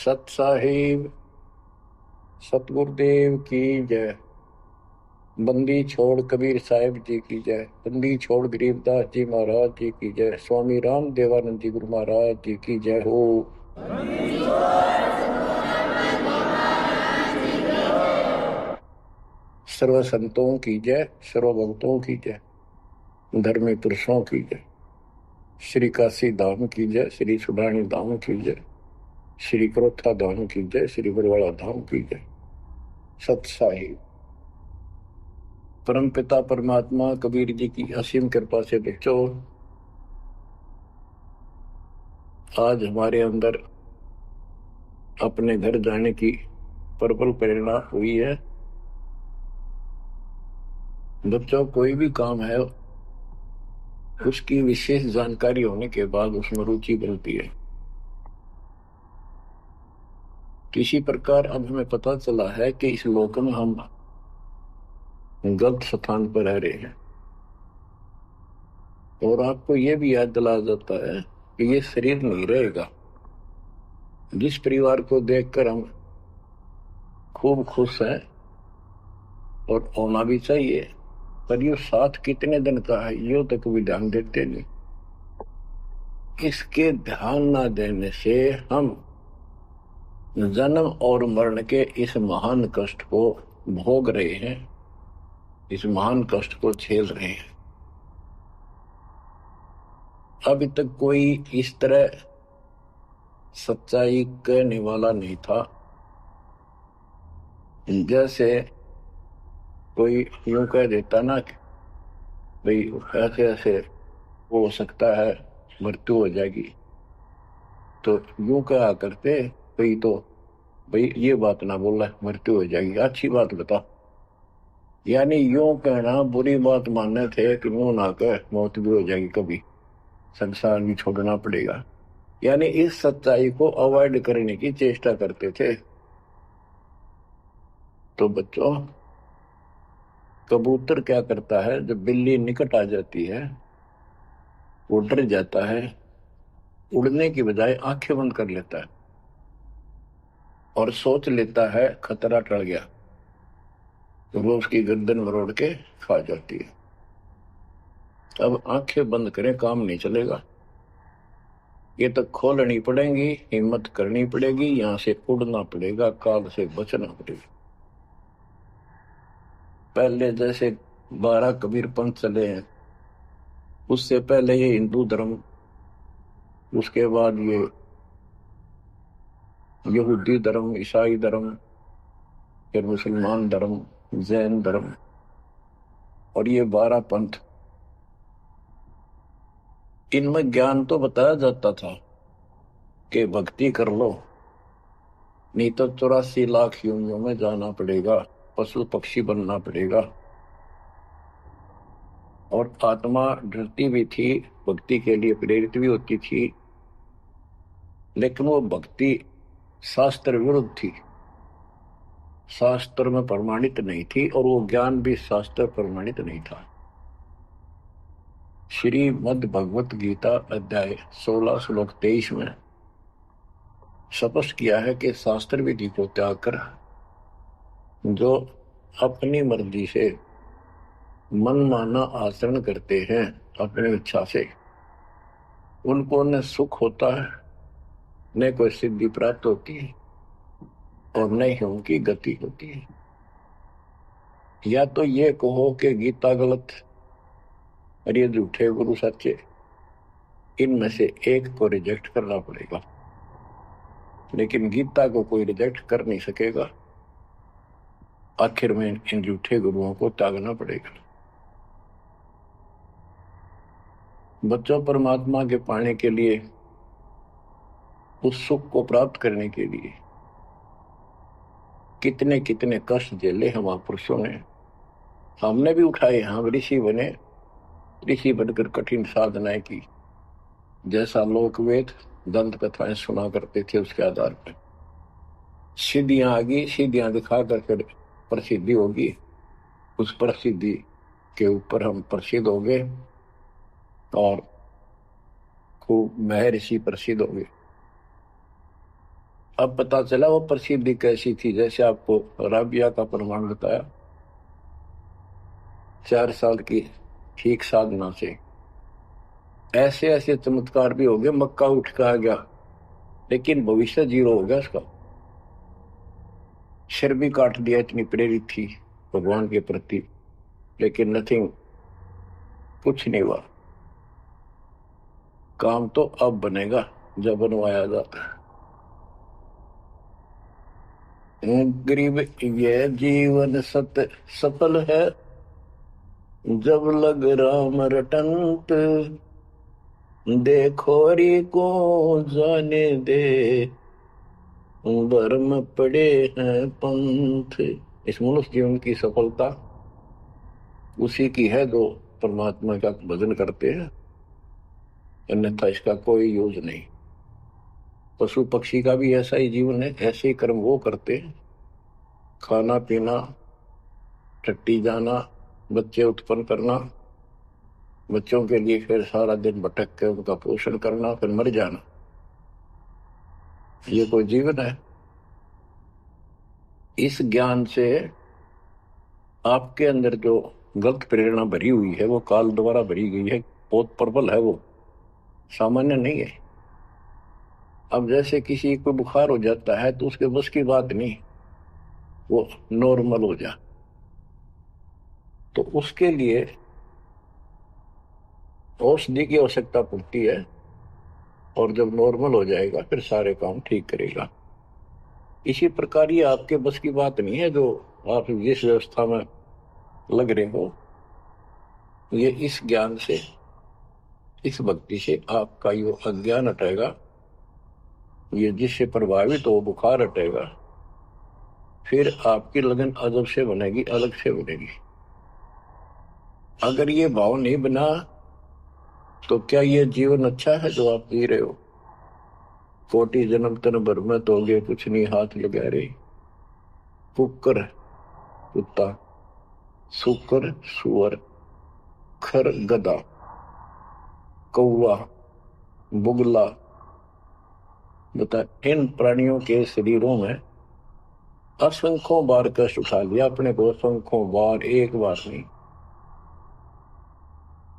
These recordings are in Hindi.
सत साहिब सतगुरुदेव की जय। बंदी छोड़ कबीर साहिब जी की जय। बंदी छोड़ गरीबदास जी महाराज जी की जय। स्वामी राम देवानंद जी गुरु महाराज जी की जय हो। सर्व संतों की जय, सर्व भक्तों की जय, धर्मी पुरुषों की जय। श्री काशी धाम की जय, श्री सुडानी धाम की जय, श्री क्रोथा धाम की जय, श्री बरवाड़ा धाम की जय। सत साहिब परम पिता परमात्मा कबीर जी की असीम कृपा से बच्चों, आज हमारे अंदर अपने घर जाने की प्रबल प्रेरणा हुई है। बच्चों, कोई भी काम है उसकी विशेष जानकारी होने के बाद उसमें रुचि बनती है। किसी प्रकार अब हमें पता चला है कि इस लोक में हम गलत स्थान पर रह रहे हैं, और आपको यह भी याद दिलाया जाता है कि ये शरीर नहीं रहेगा। जिस परिवार को देखकर हम खूब खुश हैं और होना भी चाहिए, पर ये साथ कितने दिन का है यो तक भी ध्यान देते नहीं। इसके ध्यान ना देने से हम जन्म और मरण के इस महान कष्ट को भोग रहे हैं, इस महान कष्ट को झेल रहे हैं। अभी तक कोई इस तरह सच्चाई कहने वाला नहीं था। जैसे कोई यूं कह देता ना कि भाई ऐसे ऐसे हो सकता है, मृत्यु हो जाएगी, तो यूं कहा करते भाई ये बात ना बोला, मृत्यु हो जाएगी, अच्छी बात बता। यानी यूं कहना बुरी बात मानने थे कि मुंह ना कह, मौत भी हो जाएगी, कभी संसार भी छोड़ना पड़ेगा। यानी इस सच्चाई को अवॉइड करने की चेष्टा करते थे। तो बच्चों, कबूतर क्या करता है, जब बिल्ली निकट आ जाती है वो डर जाता है, उड़ने की बजाय आंखें बंद कर लेता है और सोच लेता है खतरा टल गया, तो वो उसकी गर्दन मरोड़ के खा जाती है। अब आंखें बंद करें काम नहीं चलेगा, ये तो खोलनी पड़ेगी, हिम्मत करनी पड़ेगी, यहां से उड़ना पड़ेगा, काल से बचना पड़ेगा। पहले जैसे 12 कबीर पंथ चले हैं, उससे पहले ये हिंदू धर्म, उसके बाद ये यहूदी धर्म, ईसाई धर्म, फिर मुसलमान धर्म, जैन धर्म, और ये 12 पंथ, इनमें ज्ञान तो बताया जाता था कि भक्ति कर लो, नहीं तो 84 लाख योनियों में जाना पड़ेगा, पशु पक्षी बनना पड़ेगा। और आत्मा डरती भी थी, भक्ति के लिए प्रेरित भी होती थी, लेकिन वो भक्ति शास्त्र विरुद्ध थी, शास्त्र में प्रमाणित नहीं थी, और वो ज्ञान भी शास्त्र प्रमाणित नहीं था। श्रीमद् भगवत गीता अध्याय 16 श्लोक 23 में स्पष्ट किया है कि शास्त्र विधि को त्याग कर जो अपनी मर्जी से मनमाना आचरण करते हैं अपनी इच्छा से, उनको न सुख होता है, न कोई सिद्धि प्राप्त होती है, और न ही उनकी गति होती है। या तो ये कहो कि गीता गलत और ये झूठे गुरु सच्चे, इनमें से एक को रिजेक्ट करना पड़ेगा। लेकिन गीता को कोई रिजेक्ट कर नहीं सकेगा, आखिर में इन झूठे गुरुओं को त्यागना पड़ेगा। बच्चों, परमात्मा के पाने के लिए, उस सुख को प्राप्त करने के लिए कितने कितने कष्ट झेले हैं महापुरुषों ने, हमने भी उठाए। हम ऋषि बने, ऋषि बनकर कठिन साधनाएं की, जैसा लोकवेद दंत कथाएं सुना करते थे उसके आधार पर सिद्धियां आ गई, सिद्धियां दिखा कर प्रसिद्धि होगी, उस प्रसिद्धि के ऊपर हम प्रसिद्ध हो गए और खूब महर्षि प्रसिद्ध हो गए। अब पता चला वो प्रसिद्धि कैसी थी, जैसे आपको राबिया का प्रमाण बताया, 4 साल की ठीक साधना से ऐसे ऐसे चमत्कार भी हो गए, मक्का उठ के आ गया, लेकिन भविष्य जीरो हो गया उसका। सिर भी काट दिया, इतनी प्रेरित थी भगवान के प्रति, लेकिन नथिंग, कुछ नहीं हुआ। काम तो अब बनेगा जब बनवाया जाता है। गरीब ये जीवन सफल है, जब लग राम रटंत, देखो री को जाने दे, भरम पड़े हैं पंथ। इस मनुष्य जीवन की सफलता उसी की है जो परमात्मा का भजन करते हैं, अन्यथा इसका कोई यूज नहीं। पशु पक्षी का भी ऐसा ही जीवन है, ऐसे ही कर्म वो करते हैं, खाना पीना, टट्टी जाना, बच्चे उत्पन्न करना, बच्चों के लिए फिर सारा दिन भटक के उनका पोषण करना, फिर मर जाना। ये कोई जीवन है? इस ज्ञान से आपके अंदर जो गलत प्रेरणा भरी हुई है वो काल द्वारा भरी गई है, बहुत प्रबल है, वो सामान्य नहीं है। अब जैसे किसी को बुखार हो जाता है तो उसके बस की बात नहीं वो नॉर्मल हो जा, तो उसके लिए औषधि की आवश्यकता पड़ती है, और जब नॉर्मल हो जाएगा फिर सारे काम ठीक करेगा। इसी प्रकार ये आपके बस की बात नहीं है जो आप जिस व्यवस्था में लग रहे हो। ये इस ज्ञान से, इस भक्ति से आपका ये अज्ञान हटेगा, ये जिससे प्रभावित हो बुखार हटेगा, फिर आपकी लगन अजब से बनेगी, अलग से बनेगी। अगर ये भाव नहीं बना तो क्या ये जीवन अच्छा है जो आप जी रहे हो? कोटि जन्म तन भर में तोगे, कुछ नहीं हाथ लगा रहे। कुकर कुत्ता, सुकर सुअर, खर गधा, कौवा बुगला, बता इन प्राणियों के शरीरों में असंख्यों बार कष्ट उठा लिया अपने को, असंख्यों बार, एक बार नहीं।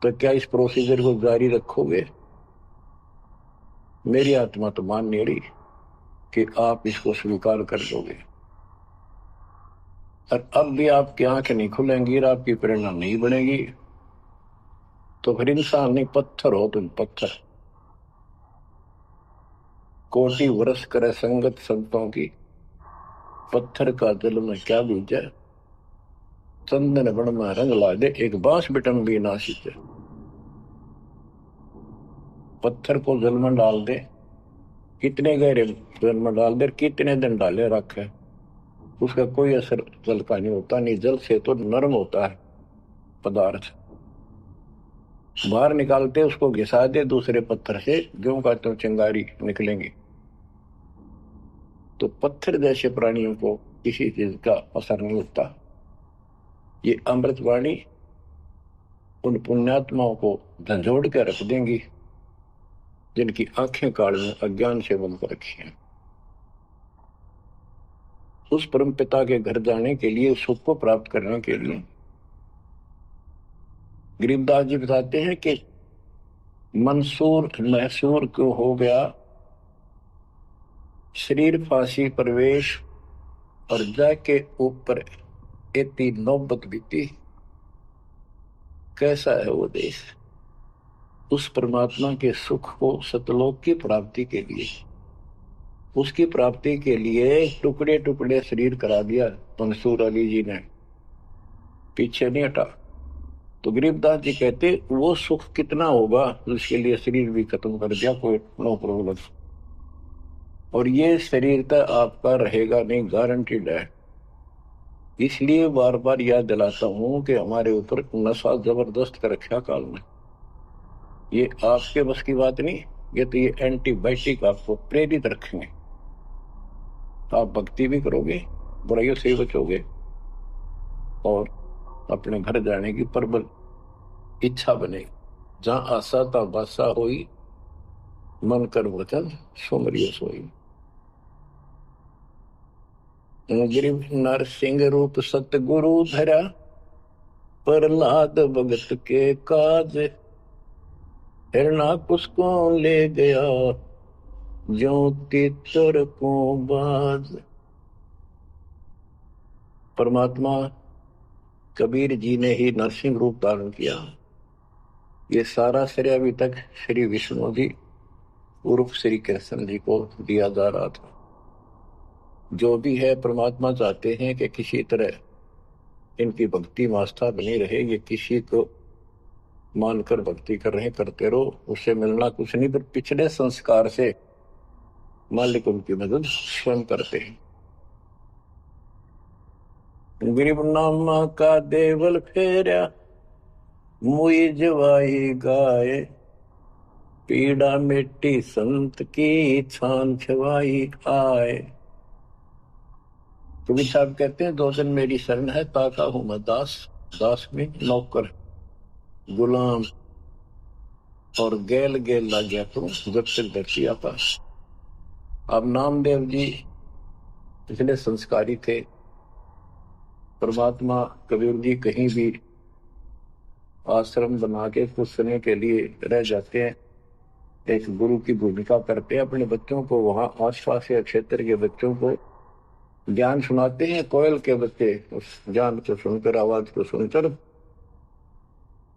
तो क्या इस प्रोसीजर को जारी रखोगे? मेरी आत्मा तो मान नहीं रही कि आप इसको स्वीकार कर लोगे। और अब भी आपकी आंखें नहीं खुलेंगी और आपकी प्रेरणा नहीं बनेगी, तो फिर इंसान नहीं, पत्थर हो तुम, पत्थर। कोटि वर्ष करे संगत संतों की, पत्थर का जल में क्या बीजे, चंदन बन में रंग ला दे, एक बांस बिटन भी ना सींचे। पत्थर को जल में डाल दे, कितने गहरे जल में डाल दे, कितने दिन डाले रखे, उसका कोई असर जल का नहीं होता। नहीं, जल से तो नरम होता है पदार्थ, बाहर निकालते उसको घिसा दे दूसरे पत्थर से, ज्यों का त्यों चिंगारी निकलेंगी। तो पत्थर जैसे प्राणियों को किसी चीज का असर नहीं होता। ये अमृतवाणी उन पुण्यात्माओं को झंझोड़ कर रख देंगी जिनकी आंखें काल में अज्ञान से बंद कर रखी हैं। उस परम पिता के घर जाने के लिए, सुख को प्राप्त करने के लिए, गरीबदास जी बताते हैं कि मंसूर मैसूर क्यों हो गया, शरीर फांसी प्रवेश, और जाके ऊपर एती नौबत बीती। कैसा है वो देश? उस परमात्मा के सुख को, सतलोक की प्राप्ति के लिए, उसकी प्राप्ति के लिए टुकड़े टुकड़े शरीर करा दिया मंसूर अली जी ने, पीछे नहीं हटा। तो गरीबदास जी कहते वो सुख कितना होगा जिसके लिए शरीर भी खत्म कर दिया, कोई नो प्रॉब्लम। और ये शरीर तो आपका रहेगा नहीं, गारंटीड है। इसलिए बार बार याद दिलाता हूं कि हमारे ऊपर नशा जबरदस्त कर रखा काल में। ये आपके बस की बात नहीं, ये तो ये एंटीबायोटिक आपको प्रेरित रखेंगे। आप भक्ति भी करोगे, बुराइयों से बचोगे, और अपने घर जाने की प्रबल इच्छा बनेगी। जहां आशा ता बासा होई, मन कर वचन सुमरियो सोई। गिरिव नरसिंह रूप सतगुरु धरा, प्रहलाद भगत के काज, हिरणाकुश को ले गया, ज्यों तीतर को बाज। परमात्मा कबीर जी ने ही नरसिंह रूप धारण किया। ये सारा श्रेय अभी तक श्री विष्णु जी उर्फ श्री कृष्ण जी को दिया जा रहा था। जो भी है परमात्मा चाहते हैं कि किसी तरह इनकी भक्ति में आस्था बनी रहे। ये किसी को मानकर भक्ति कर रहे करते रहो, उससे मिलना कुछ नहीं, पर पिछले संस्कार से मालिक उनकी मदद स्वयं करते हैं। गरीब नामा का देवल फेरा, मुई जवाई गाय, पीड़ा मिट्टी संत की, छान छवाई आए। कबीर साहब कहते हैं, दो दिन मेरी शरण है, ताका हूं मैं दास, दास में नौकर गुलाम, और गैल गैल ला गया तो जब तक धरती आता। अब नामदेव जी पिछले संस्कारी थे। परमात्मा कबीर जी कहीं भी आश्रम बना के कुछ समय के लिए रह जाते हैं, एक गुरु की भूमिका करते हैं। अपने बच्चों को वहां आसपास के क्षेत्र के बच्चों को ज्ञान सुनाते हैं। कोयल के बच्चे उस ज्ञान को सुनकर, आवाज को सुनकर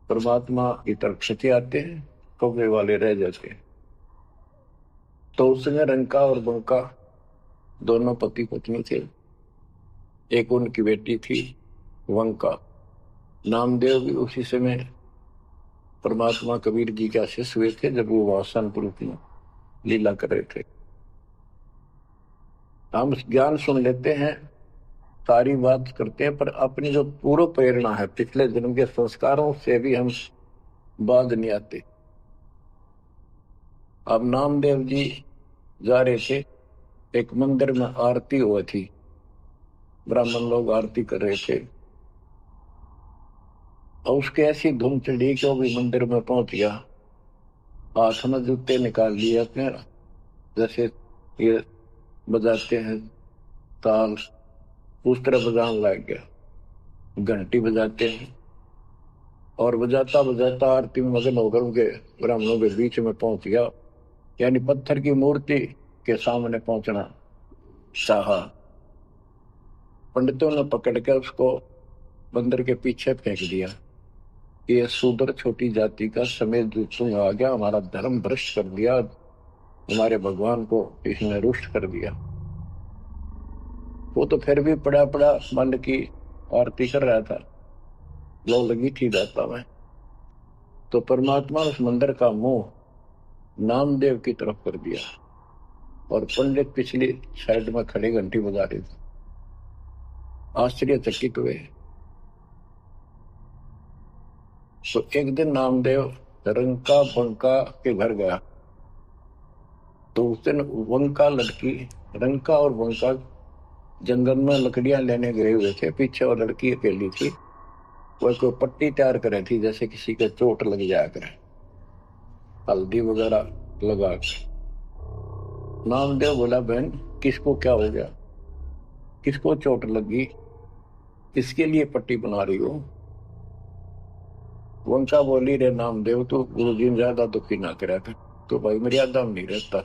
परमात्मा की तरफ खिंचे आते हैं, कौवे वाले रह जाते हैं। तो उस समय रंका और बंका दोनों पति पत्नी थे। एक उनकी बेटी थी वंका। नामदेव भी उसी समय परमात्मा कबीर जी के शिष्य हुए थे जब वो वासनपुर में लीला कर रहे थे। हम ज्ञान सुन लेते हैं, सारी बात करते हैं, पर अपनी जो पूर्व प्रेरणा है पिछले जन्म के संस्कारों से भी हम बाज नहीं आते। अब नामदेव जी जा रहे थे, एक मंदिर में आरती हुई थी, ब्राह्मण लोग आरती कर रहे थे, और उसके ऐसी धुन चढ़ी कि वो भी मंदिर में पहुंच गया। हाथ में जूते निकाल लिए अपने, जैसे ये बजाते हैं ताल, उस तरह बजाने लग गया। घंटी बजाते हैं और बजाता बजाता आरती में मगन होकर उनके ब्राह्मणों के बीच में पहुंच गया। यानी पत्थर की मूर्ति के सामने पहुंचना चाहा। पंडितों ने पकड़ कर उसको मंदिर के पीछे फेंक दिया। ये शूद्र छोटी जाति का समेत दूसरों आ गया, हमारा धर्म भ्रष्ट कर दिया, हमारे भगवान को इसने रुष्ट कर दिया। वो तो फिर भी पड़ा पड़ा मन की आरती कर रहा था, लो लगी थी दाता में। तो परमात्मा उस मंदिर का मुंह नामदेव की तरफ कर दिया और पंडित पिछली साइड में खड़े घंटी बजा रहे थे। आश्चर्यचकित हुए। तो एक दिन नामदेव रंका बंका के घर गया, तो उस दिन वंका लड़की, रंका और वंका जंगल में लकड़ियां लेने गए हुए थे। पीछे और लड़की अकेली थी, वह कोई पट्टी तैयार करे थी, जैसे किसी के चोट लग जाया करे, हल्दी वगैरह लगा के। नामदेव बोला, बहन किसको क्या हो गया, किसको चोट लगी, किसके लिए पट्टी बना रही हो? वंका बोली, रे नामदेव तो गुरु जी ज्यादा दुखी ना करा था, तो भाई मर्यादा में नहीं रहता,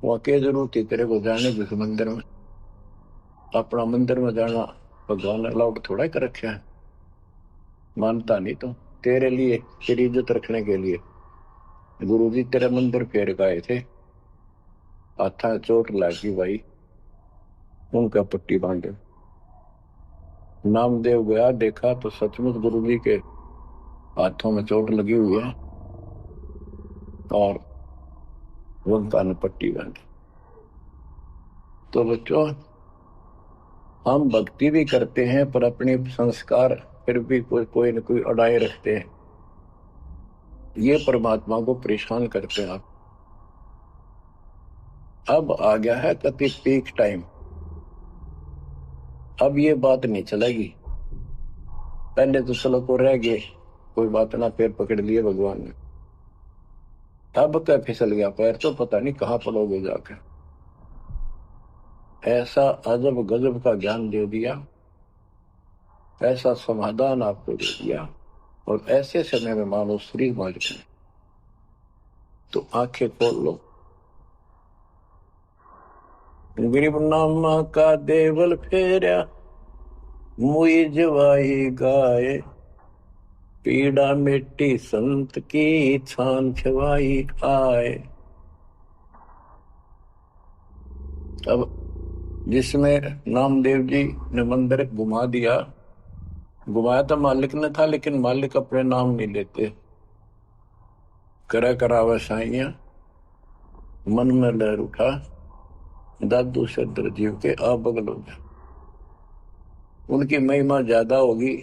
वहां के जरूरत थी तेरे को जाने जिस मंदिर में, अपना मंदिर में जाना भगवान ने अलाउड थोड़ा कर रखा है, मानता नहीं तो तेरे लिए, तेरी इज्जत रखने के लिए गुरु जी तेरे मंदिर फेर गए थे, हाथा चोट लगी भाई, उनका पट्टी बांधे। नामदेव गया, देखा तो सचमुच गुरु जी के हाथों में चोट लगी हुई है और वंका ने पट्टी बांधी। तो बच्चों, हम भक्ति भी करते हैं पर अपने संस्कार फिर भी कोई न कोई अड़ाए रखते हैं, ये परमात्मा को परेशान करते हैं। अब आ गया है कति पीक टाइम, अब ये बात नहीं चलेगी। पहले तो चलो को रह गए, कोई बात ना, पैर पकड़ लिए भगवान ने, अब क्या फिसल गया पैर, तो पता नहीं कहां पड़ोगे जाकर। ऐसा अजब गजब का ज्ञान दे दिया, ऐसा समाधान आपको दे दिया, और ऐसे समय में मानो श्री मालिक ने। तो आंखें खोल लो। गरीब नामा का देवल फेरा, मुई जवाई गाए, पीड़ा मिट्टी संत की, छान छवाई आए। अब जिसमें नामदेव जी ने मंदिर घुमा दिया, घुमाया तो मालिक ने था, लेकिन मालिक अपने नाम नहीं लेते। करा करावे साइया, मन में लहर उठा, दादू सदर जीव के आ बगल हो गया। उनकी महिमा ज्यादा होगी,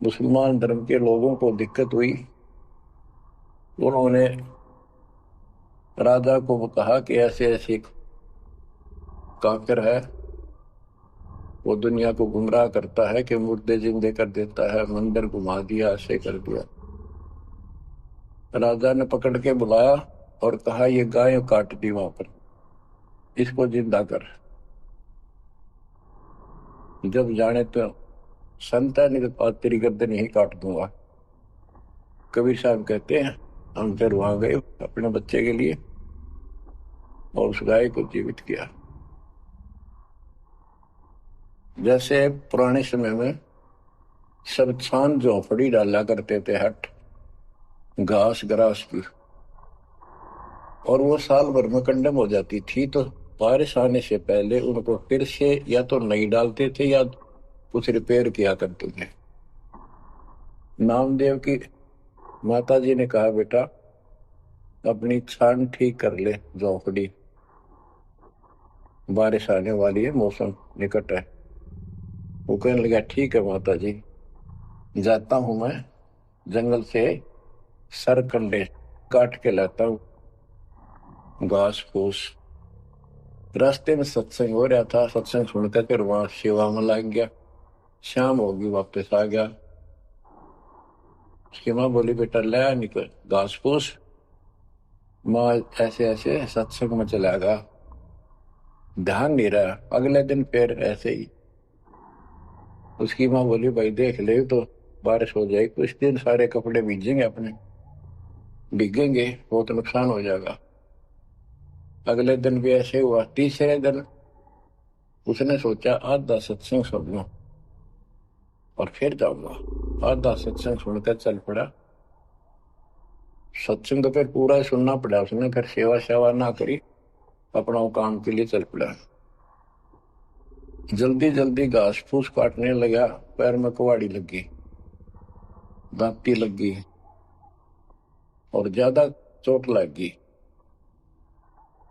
मुसलमान धर्म के लोगों को दिक्कत हुई। उन्होंने राजा को कहा कि ऐसे ऐसे काफिर है, वो दुनिया को गुमराह करता है कि मुर्दे जिंदे कर देता है, मंदिर घुमा दिया, ऐसे कर दिया। राजा ने पकड़ के बुलाया और कहा ये गाय काट दी वहां पर, इसको जिंदा कर। जब जाने तो संत है, नहीं तो आज तेरी गर्दन यही काट दूंगा। कबीर साहब कहते हैं हम फिर वहां गए अपने बच्चे के लिए और उस गाय को जीवित किया। जैसे पुराने समय में सब छान झोपड़ी डाला करते थे, हट घास ग्रास की, और वो साल भर में कंडम हो जाती थी, तो बारिश आने से पहले उनको फिर से या तो नहीं डालते थे या कुछ रिपेयर किया करते थे। नामदेव की माता जी ने कहा बेटा अपनी छान ठीक कर ले झोपड़ी, बारिश आने वाली है, मौसम निकट है। वो कहने लगा ठीक है माता जी, जाता हूं मैं जंगल से सरकंडे काट के लाता हूं, घास फूस। रास्ते में सत्संग हो रहा था, सत्संग सुनकर फिर वहां सेवा में लग गया। शाम होगी, वापस आ गया। उसकी माँ बोली बेटा ले निकल घास फूस। माँ ऐसे ऐसे सत्संग में चला गया, ध्यान नहीं रहा। अगले दिन फिर ऐसे ही। उसकी माँ बोली भाई देख ले तो बारिश हो जाएगी, कुछ दिन सारे कपड़े भीजेंगे, अपने भीगेंगे, बहुत नुकसान हो जाएगा। अगले दिन भी ऐसे हुआ। तीसरे दिन उसने सोचा आधा सत्संग सुन लूं और फिर जाऊंगा। आधा सत्संग सुनकर चल पड़ा। सत्संग तो फिर पूरा सुनना पड़ा उसने, फिर सेवा सेवा ना करी, अपना काम के लिए चल पड़ा। जल्दी जल्दी घास फूस काटने लगा, पैर में कुहाड़ी लगी, दांती लगी और ज्यादा चोट लगी।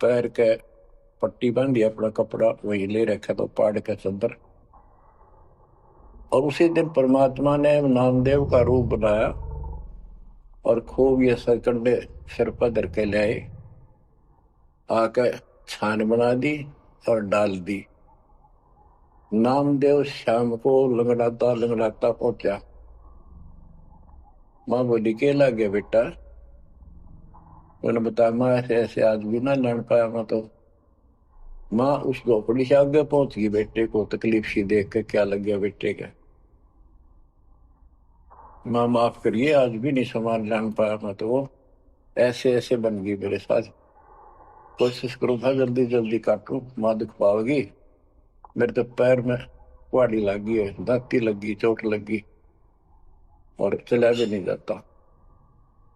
पैर के पट्टी बांधी, अपना कपड़ा वही ले रखा तो पाड़ के चद्दर। और उसी दिन परमात्मा ने नामदेव का रूप बनाया और खूब ये सरकंडे सिर पर धर के लाए, आके छान बना दी और डाल दी। नामदेव शाम को लंगड़ाता लंगड़ाता पहुंचा। माँ बोली के ला गया बेटा? उन्होंने बताया माँ ऐसे ऐसे आज भी ना लड़ पाया मैं तो। माँ उस झोपड़ी से आगे पहुंच गई, बेटे को तकलीफ सी देख के क्या लग गया बेटे का। माँ माफ करिए आज भी नहीं सामान जान पाया मैं तो, वो ऐसे ऐसे बन गई मेरे साथ। कोशिश करूँ था जल्दी जल्दी काटूं, माँ दुख पाओगी। मेरे तो पैर में कुहाड़ी लगी है, दांती लगी, चोट लगी और चला भी नहीं जाता।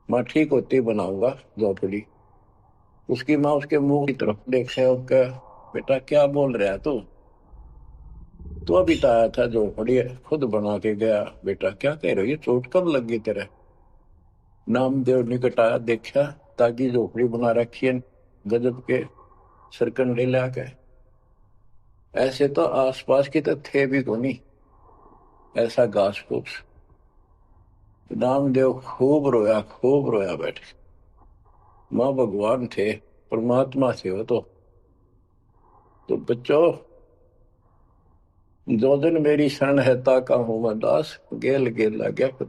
माँ ठीक होती बनाऊंगा झोपड़ी। उसकी माँ उसके मुंह की तरफ देखे और कहा बेटा क्या बोल रहा है तू अभी तो आया था झोपड़ी खुद बना के गया, बेटा क्या कह रहे हो, ये चोट कब लगी तेरे? नामदेव निकट आया, देखा ताकि झोपड़ी बना रखी है गजब के सरकंडे लाके। ऐसे तो आसपास की तो थे भी को नहीं, ऐसा घास फूस। नामदेव खूब रोया बैठे। माँ भगवान थे, परमात्मा थे वो तो बच्चों जो दिन मेरी शरण है ताका हूं मैं दास, गेल गेल लग गया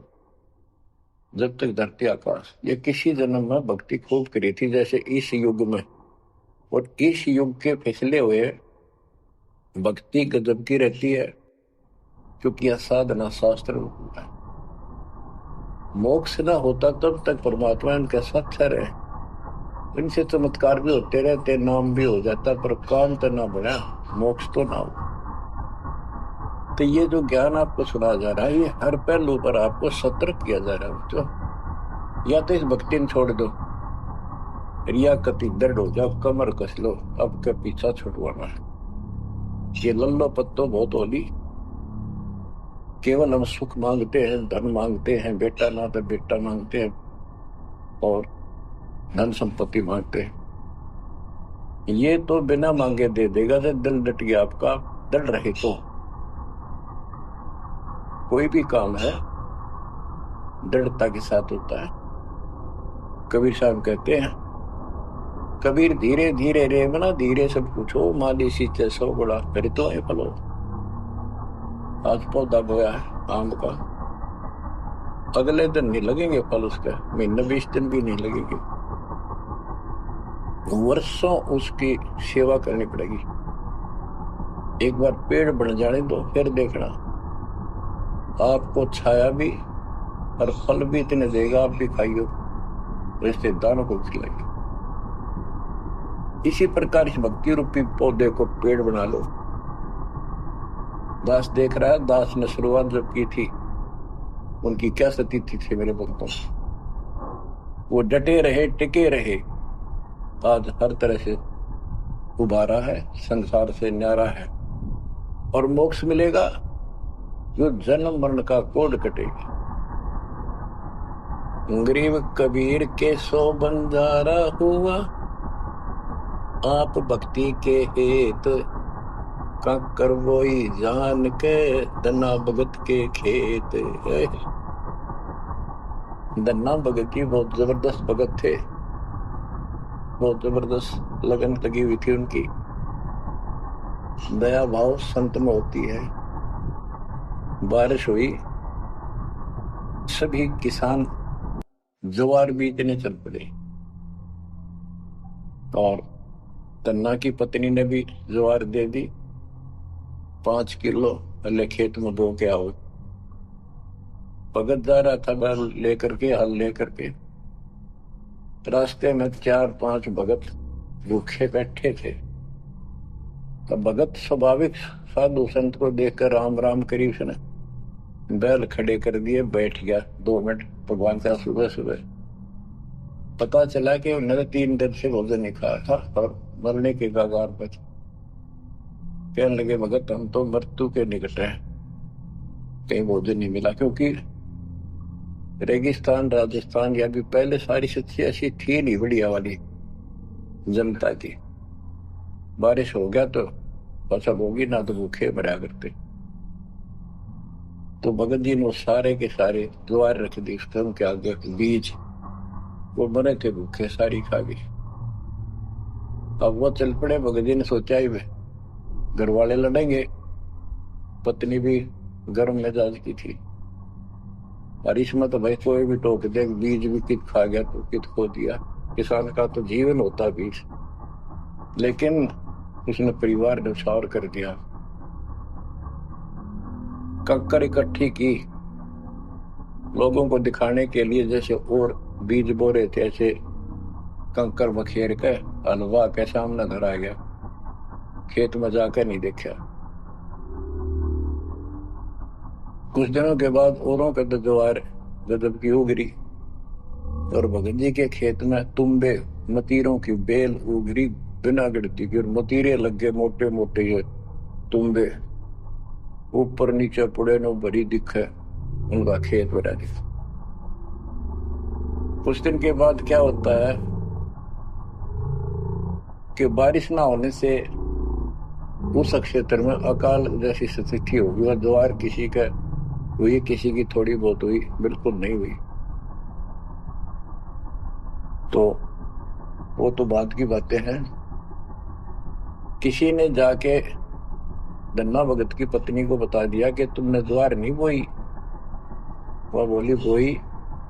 जब तक धरती आकाश। ये किसी जन्म में भक्ति खूब करी थी, जैसे इस युग में और इस युग के फिसले हुए भक्ति गजब की रहती है, क्योंकि यह साधना शास्त्र है। मोक्ष ना होता तब तक परमात्मा इनके साथ रहे, इनसे चमत्कार भी होते रहते, नाम भी हो जाता, पर काम तो ना बढ़ा, मोक्ष तो ना हो। तो ये जो ज्ञान आपको सुना जा रहा है, ये हर पहलू पर आपको सतर्क किया जा रहा है। तो या तो इस भक्ति में छोड़ दो, रिया कति दृढ़ हो जाओ, कमर कस लो, अब के पीछा छुटवाना है। ये लल्लो पत्तो बहुत होली, केवल हम सुख मांगते हैं, धन मांगते हैं, बेटा ना तो बेटा मांगते हैं, और धन संपत्ति मांगते हैं। ये तो बिना मांगे दे देगा, जब दिल डट गया आपका, दृढ़ रहे तो कोई भी काम है दृढ़ता के साथ होता है। कबीर साहब कहते हैं, कबीर धीरे धीरे रे मना, धीरे सब पूछो, माली सींचे सो बड़ा, फिर तो है फलो। आज पौधा बोया है आम का, अगले दिन नहीं लगेंगे फल उसके, महीने 20 दिन भी नहीं लगेंगे, वर्षों उसकी सेवा करनी पड़ेगी। एक बार पेड़ बन जाने दो, फिर देखना आपको छाया भी और फल भी इतने देगा, आप भी खाइयो, रिश्तेदारों को खिलाइए। इसी प्रकार इस भक्ति रूपी पौधे को पेड़ बना लो। दास देख रहा है, दास ने शुरुआत जब की थी, उनकी क्या स्थिति थी मेरे भक्तों, वो डटे रहे, टिके रहे, आज हर तरह से उबारा है, संसार से न्यारा है, और मोक्ष मिलेगा, जो जन्म मरण का कोड कटेगा। गरीब कबीर के 100 बंजारा हुआ, आप भक्ति के हेत कंकर वोई जान के, दन्ना भगत के खेत। दन्ना भगत जी बहुत जबरदस्त भगत थे, बहुत जबरदस्त लगन लगी हुई थी उनकी। दया भाव संत में होती है। बारिश हुई, सभी किसान ज्वार बीजने चल पड़े, और तन्ना की पत्नी ने भी ज्वार दे दी, 5 किलो पहले खेत में बो के आओ। भगत जा रहा था बैल लेकर के, हल लेकर के, रास्ते में 4-5 भगत भूखे बैठे थे। तब भगत स्वाभाविक साधु संत को देखकर राम राम करी, उसने बैल खड़े कर दिए, बैठ गया 2 मिनट भगवान का। सुबह सुबह पता चला कि उन्होंने 3 दिन से भोजन नहीं खाया था और मरने के कगार पर। कहने लगे, भगत हम तो मृत्यु के निकट हैं, कहीं भोजन नहीं मिला, क्योंकि रेगिस्तान राजस्थान या भी पहले सारी स्थिति ऐसी थी नहीं, बढ़िया वाली जनता थी। बारिश हो गया तो फसल होगी, ना तो भूखे मरा करते। तो भगत जी ने सारे के सारे ज्वार रख दी उनके आगे, बीज, वो मरे थे भूखे, सारी खा गई। अब वो चल पड़े। भगत जी ने सोचा ही वे घर वाले लड़ेंगे, पत्नी भी गर्म मिजाज की थी, और इसमें तो भाई कोई भी टोक दे, बीज भी कित खा गया तो कित खो दिया। किसान का तो जीवन होता बीज, लेकिन उसने परिवार न्यौछावर कर दिया। कंकर इकट्ठी की लोगों को दिखाने के लिए, जैसे और बीज बो रहे थे, ऐसे कंकर बखेर के हलवा के सामने घर आ गया, खेत में जाकर नहीं देखा। कुछ दिनों के बाद औरों के ज्वार गजब की उगरी, और भगत जी के खेत में तुम्बे मतीरों की बेल उगरी बिना गिरती की, और मतीरे लग गए मोटे मोटे, ये तुम्बे ऊपर नीचे पुड़े नो भरी दिखे, उनका खेत बना दिखा। कुछ दिन के बाद क्या होता है कि बारिश ना होने से उस क्षेत्र में अकाल जैसी स्थिति होगी, और ज्वार किसी का हुई, किसी की थोड़ी बहुत हुई, बिल्कुल नहीं हुई। तो वो तो बात की बातें हैं। किसी ने जाके धन्ना भगत की पत्नी को बता दिया कि तुमने ज्वार नहीं बोई। वह बोली, बोई,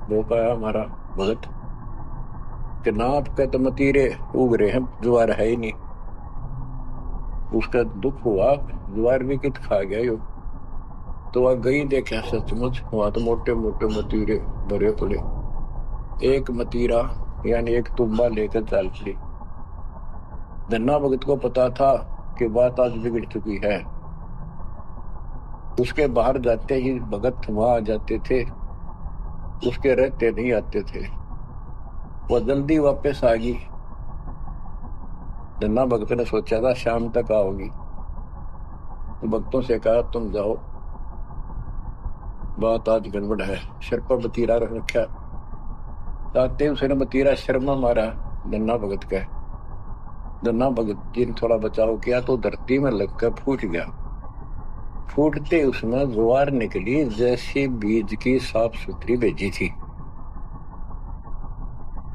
बो पाया हमारा भगत। कि नाप के तो मतीरे उग रहे हैं, ज्वार है ही नहीं। उसका दुख हुआ, ज्वार भी कित खा गया यो। तो वह गई, देखा सचमुच वहां तो मोटे मोटे मतीरे भरे पड़े। एक मतीरा यानी एक तुम्बा लेकर चल पड़ी। धन्ना भगत को पता था कि बात आज बिगड़ चुकी है। उसके बाहर जाते ही भगत वहां आ जाते थे, उसके रहते नहीं आते थे। वह जल्दी वापस आ गई। धन्ना भगत ने सोचा था शाम तक आओगी। भक्तों से कहा तुम जाओ, बात आज गड़बड़ है। सिर पर मतीरा रख रखा। ताते उसने मतीरा शर्मा मारा धन्ना भगत का। धन्ना भगत जी ने थोड़ा बचाव किया तो धरती में लगकर फूट गया। फूटते उसमें ज्वार निकली जैसी बीज की साफ सुथरी भेजी थी।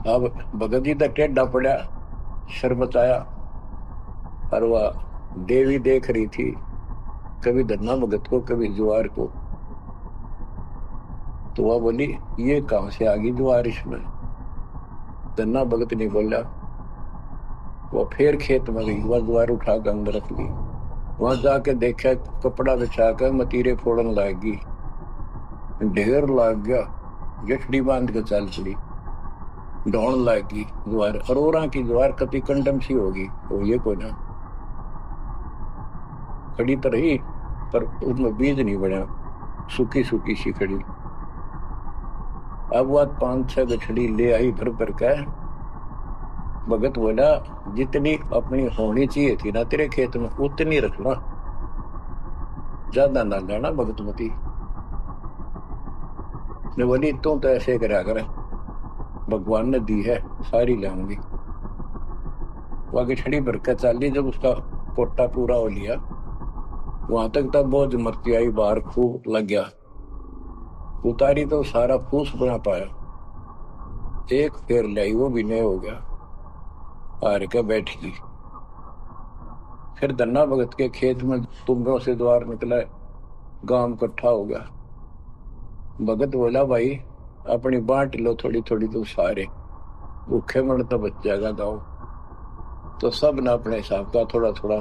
अब भगत जी तक टेढ़ा पड़ा, सर बचाया, और वह देवी देख रही थी, कभी धन्ना भगत को कभी ज्वार को। तो वह बोली ये कहां से आ गई ज्वार इसमें। धन्ना भगत नहीं बोला। वह फिर खेत में गई, वह ज्वार उठा कर अंदर रख ली। वहां जाके देखा कपड़ा बिछाकर मतीरे फोड़न लागी, ढेर लाग गया। गठड़ी बांध के चल पड़ी, ढोण लागी ज्वार। अरोरा की ज्वार कति कंडम सी होगी, वो ये कोई ना खड़ी तो रही, पर उसमें बीज नहीं बना, सूखी सूखी सी खड़ी। अब वह 5-6 गठड़ी ले आई भर भर के। भगत बोला जितनी अपनी होनी चाहिए थी ना तेरे खेत में उतनी रखना, ज्यादा ना लेना। भगतमती ने बोली तू तो ऐसे करा कर, भगवान ने दी है सारी लाऊंगी। वह गठड़ी भर के चाली। जब उसका कोटा पूरा हो लिया, वहां तक तब बोझ मरती आई बाहर खूब लग गया। उतारी तो सारा फूस बना पाया। एक फेर लाई, वो भी नहीं हो गया, हार के बैठ गई। फिर धन्ना भगत के खेत में तुम्बों से द्वार निकला, गांव इकट्ठा हो गया। भगत बोला भाई अपनी बांट लो थोड़ी थोड़ी, तो सारे भूखे मर तो बच जाएगा गाँव। तो सब ने अपने हिसाब का थोड़ा थोड़ा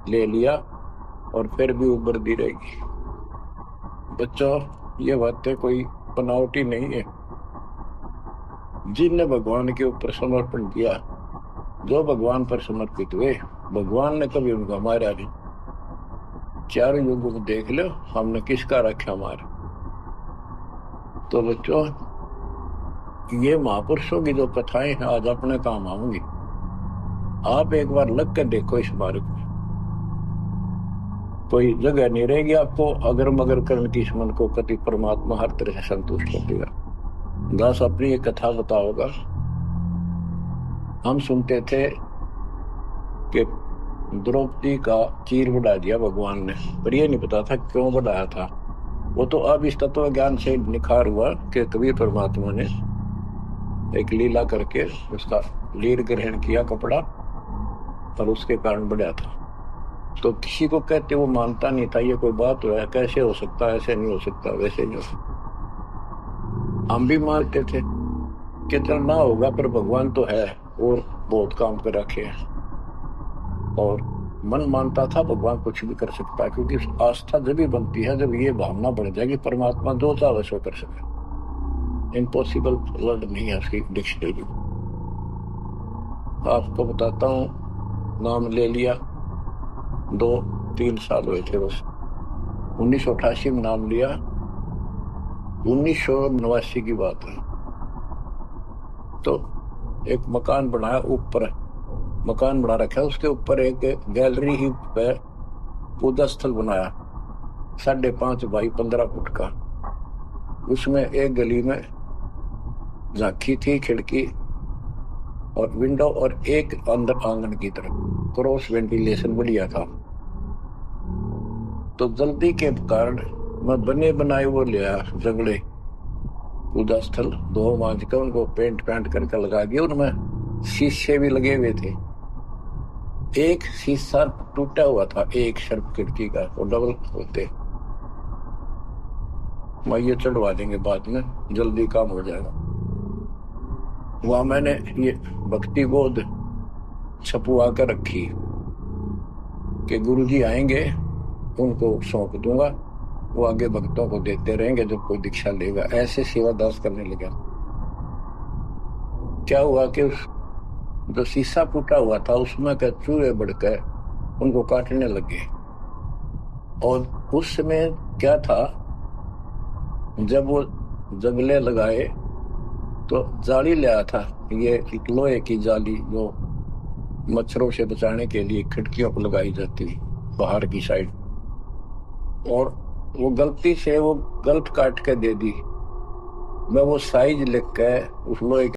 ले लिया, और फिर भी उबर दी रहेगी। बच्चों ये बातें कोई बनावटी नहीं है। जिनने भगवान के ऊपर समर्पण किया, जो भगवान पर समर्पित हुए, भगवान ने कभी उनका मारा नहीं। चारों युगों में देख लो हमने किसका रखा मार। तो बच्चों ये महापुरुषों की जो कथाएं हैं आज अपने काम आऊंगी। आप एक बार लग कर देखो इस मार्ग में, कोई जगह नहीं रहेगी आपको अगर मगर करने की। इस मन को कति परमात्मा हर तरह से संतुष्ट कर देगा। दास अपनी एक कथा बताओगा। हम सुनते थे कि द्रौपदी का चीर बढ़ा दिया भगवान ने, पर ये नहीं पता था क्यों बढ़ाया था। वो तो अब इस तत्व ज्ञान से निखार हुआ कि कबीर परमात्मा ने एक लीला करके उसका लीर ग्रहण किया कपड़ा, और उसके कारण बढ़ा था। तो किसी को कहते वो मानता नहीं था, ये कोई बात है, कैसे हो सकता, ऐसे नहीं हो सकता, वैसे नहीं हो सकता। हम भी मानते थे कि चल ना होगा, पर भगवान तो है और बहुत काम कर रखे हैं। और मन मानता था भगवान कुछ भी कर सकता है, क्योंकि आस्था जब भी बनती है जब ये भावना बढ़ जाएगी परमात्मा जो चाहे सो कर सके। इम्पॉसिबल वर्ड नहीं है उसकी डिक्शनरी। आपको बताता हूँ, नाम ले लिया, 2-3 साल हुए थे बस। 1988 में नाम लिया, 1989 की बात है। तो एक मकान बनाया, ऊपर मकान बना रखा है, उसके ऊपर एक गैलरी ही पे पूजा स्थल बनाया 5.5 बाई 15 फुट का। उसमें एक गली में झांकी थी, खिड़की और विंडो, और एक अंदर आंगन की तरफ क्रॉस वेंटिलेशन बढ़िया था। तो जल्दी के कारण मैं बने बनाए वो लिया जंगले पूजा स्थल, 2 मांझ कर उनको पेंट करके लगा दिया। उनमें शीशे भी लगे हुए थे। एक शीशा टूटा हुआ था, एक शर्फ खिड़की का, वो डबल होते। मैं ये चढ़वा देंगे बाद में, जल्दी काम हो जाएगा। वहां मैंने ये भक्ति बोध छपवा कर रखी कि गुरुजी आएंगे उनको सौंप दूंगा, वो आगे भक्तों को देते रहेंगे जब कोई दीक्षा लेगा। ऐसे सेवादास करने लगा। क्या हुआ कि उस जो शीशा फूटा हुआ था उसमें के चूहे बढ़कर उनको काटने लगे। और उस समय क्या था, जब वो जंगले लगाए तो जाली ले आया था, ये एक लोहे की जाली जो मच्छरों से बचाने के लिए खिड़कियों पर लगाई जाती बाहर की साइड। और वो गलती से वो गलत काट के दे दी। मैं वो साइज लिख के उस लोहे